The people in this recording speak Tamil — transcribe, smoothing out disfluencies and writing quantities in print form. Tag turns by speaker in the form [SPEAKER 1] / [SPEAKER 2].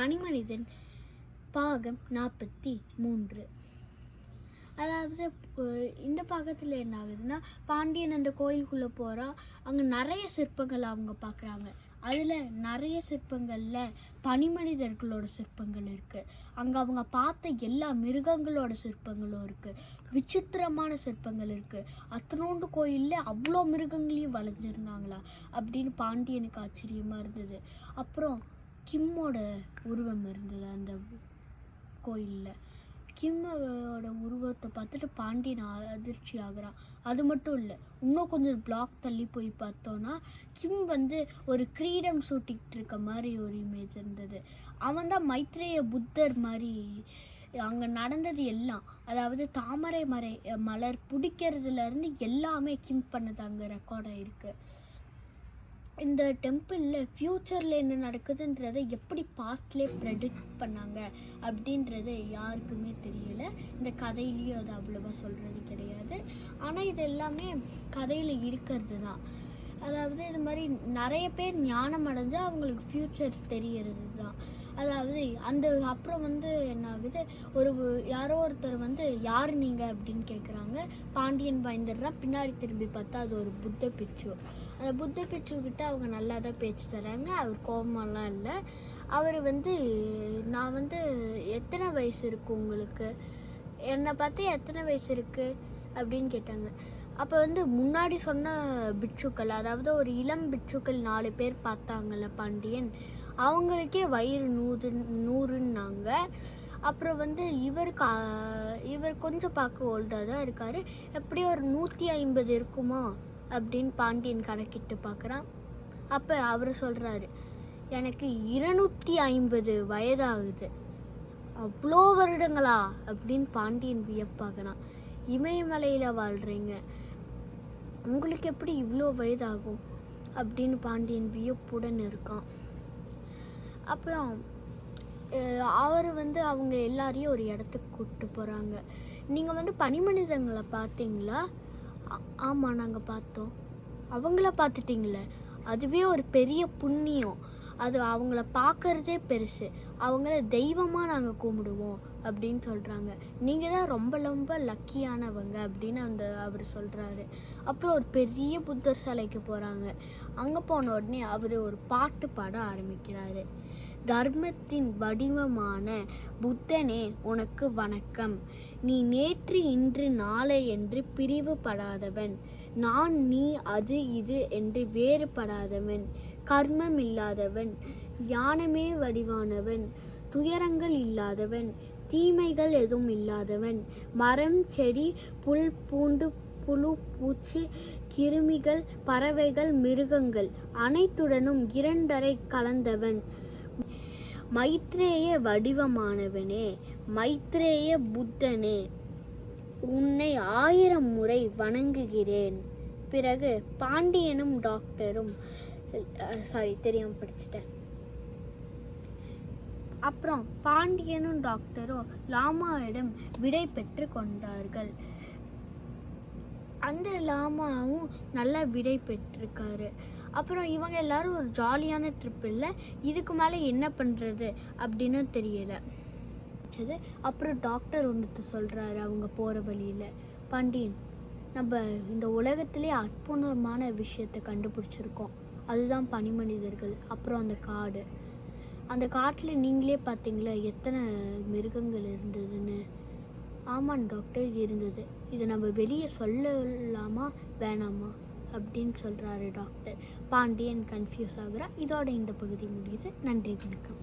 [SPEAKER 1] பனிமனிதன் பாகம் 43. அதாவது இந்த பாகத்தில் என்ன ஆகுதுன்னா, பாண்டியன் அந்த கோயிலுக்குள்ளே போகிறா. அங்கே நிறைய சிற்பங்கள் அவங்க பார்க்குறாங்க. அதில் நிறைய சிற்பங்களில் பனிமனிதர்களோட சிற்பங்கள் இருக்குது. அங்கே அவங்க பார்த்த எல்லா மிருகங்களோட சிற்பங்களும் இருக்குது. விசித்திரமான சிற்பங்கள் இருக்குது. அத்தனோண்டு கோயிலில் அவ்வளோ மிருகங்களையும் வளைஞ்சிருந்தாங்களா அப்படின்னு பாண்டியனுக்கு ஆச்சரியமாக இருந்தது. அப்புறம் கிம்மோட உருவம் இருந்தது அந்த கோயிலில். கிம்மோட உருவத்தை பார்த்துட்டு பாண்டியன் அதிர்ச்சி ஆகிறான். அது மட்டும் இல்லை, இன்னும் கொஞ்சம் பிளாக் தள்ளி போய் பார்த்தோன்னா கிம் ஒரு கிரீடம் சூட்டிக்கிட்டு இருக்க மாதிரி ஒரு இமேஜ் இருந்தது. அவன் தான் மைத்ரேய புத்தர் மாதிரி. அங்கே நடந்தது எல்லாம், அதாவது தாமரை மலர் பிடிக்கிறதுலேருந்து எல்லாமே கிம் பண்ணது அங்கே ரெக்கார்ட் ஆகிருக்கு. இந்த டெம்பிளில் ஃப்யூச்சரில் என்ன நடக்குதுன்றதை எப்படி பாஸ்ட்லேயே ப்ரெடிக்ட் பண்ணாங்க அப்படின்றது யாருக்குமே தெரியலை. இந்த கதையிலையும் அது அவ்வளோவா சொல்கிறது கிடையாது. ஆனால் இது எல்லாமே கதையில் இருக்கிறது தான். அதாவது இது மாதிரி நிறைய பேர் ஞானம் அடைஞ்சு அவங்களுக்கு ஃப்யூச்சர் தெரியறது தான். அதாவது அந்த அப்புறம் என்ன ஆகுது, யாரோ ஒருத்தர் யார் நீங்கள் அப்படின்னு கேட்குறாங்க. பாண்டியன் பயந்துடுறான். பின்னாடி திரும்பி பார்த்தா அது ஒரு புத்த பிட்சு. அந்த புத்த பிட்சுக்கிட்ட அவங்க நல்லா தான் பேச்சு தராங்க. அவர் கோபமெல்லாம் இல்லை. அவர் நான் எத்தனை வயசு இருக்குது உங்களுக்கு, என்னை பார்த்து எத்தனை வயசு இருக்குது அப்படின்னு கேட்டாங்க. அப்போ முன்னாடி சொன்ன பிட்சுக்கள், அதாவது ஒரு இளம் பிட்சுக்கள் 4 பேர் பார்த்தாங்கல்ல பாண்டியன், அவங்களுக்கே வயிறு 100ன்னாங்க. அப்புறம் இவர் கொஞ்சம் பார்க்க ஓல்டாக தான் இருக்கார். எப்படி ஒரு 150 இருக்குமா அப்படின்னு பாண்டியன் கணக்கிட்டு பார்க்குறான். அப்போ அவர் சொல்கிறாரு, எனக்கு 250 வயதாகுது. அவ்வளோ வருடங்களா அப்படின்னு பாண்டியன் வியப்பாகிறான். இமயமலையில் வாழ்கிறீங்க, உங்களுக்கு எப்படி இவ்வளோ வயதாகும் அப்படின்னு பாண்டியன் வியப்புடன் இருக்கான். அப்புறம் அவர் அவங்க எல்லாரையும் ஒரு இடத்துக்கு கூப்பிட்டு போகிறாங்க. நீங்கள் பனிமனிதங்களை பார்த்தீங்களா? ஆமாம், நாங்கள் பார்த்தோம். அவங்கள பார்த்துட்டிங்களே, அதுவே ஒரு பெரிய புண்ணியம். அது அவங்கள பார்க்கறதே பெருசு. அவங்கள தெய்வமாக நாங்கள் கும்பிடுவோம் அப்படின்னு சொல்கிறாங்க. நீங்கள் தான் ரொம்ப ரொம்ப லக்கியானவங்க அப்படின்னு அவர் சொல்கிறாரு. அப்புறம் ஒரு பெரிய புத்தர் சிலைக்கு போகிறாங்க. அங்கே போன உடனே அவர் ஒரு பாட்டு பாட ஆரம்பிக்கிறாரு. தர்மத்தின் வடிவமான புத்தனே உனக்கு வணக்கம். நீ நேற்று இன்று நாளை என்று பிரிவுபடாதவன். நான் நீ அது இது என்று வேறுபடாதவன். கர்மம் இல்லாதவன், ஞானமே வடிவானவன், துயரங்கள் இல்லாதவன், தீமைகள் எதுவும் இல்லாதவன், மரம் செடி புல் பூண்டு புழு பூச்சி கிருமிகள் பறவைகள் மிருகங்கள் அனைத்துடனும் 2 கலந்தவன். மைத்ரேய வடிவமானவனே, மைத்ரேய புத்தனே, உன்னை 1000 முறை வணங்குகிறேன். பிறகு பாண்டியனும் டாக்டரும் தெரியாமல் படிச்சுட்டேன். அப்புறம் பாண்டியனும் டாக்டரும் லாமாவிடம் விடை பெற்று கொண்டார்கள். அந்த லாமாவும் நல்லா விடை பெற்றிருக்காரு. அப்புறம் இவங்க எல்லாரும் ஒரு ஜாலியான ட்ரிப் இல்லை. இதுக்கு மேலே என்ன பண்ணுறது அப்படின்னு தெரியலை. அப்புறம் டாக்டர் ஒன்று சொல்கிறாரு அவங்க போகிற வழியில், பாண்டியன், நம்ம இந்த உலகத்திலே அற்புதமான விஷயத்தை கண்டுபிடிச்சிருக்கோம். அதுதான் பனிமனிதர்கள். அப்புறம் அந்த காட்டில் நீங்களே பார்த்தீங்களா எத்தனை மிருகங்கள் இருந்ததுன்னு. ஆமாம் டாக்டர், இருந்தது. இதை நம்ம வெளியே சொல்லலாமா வேணாமா அப்படின்னு சொல்கிறாரு டாக்டர். பாண்டியன் கன்ஃபியூஸ் ஆகுறா. இதோட இந்த பகுதி முடியுது. நன்றி, வணக்கம்.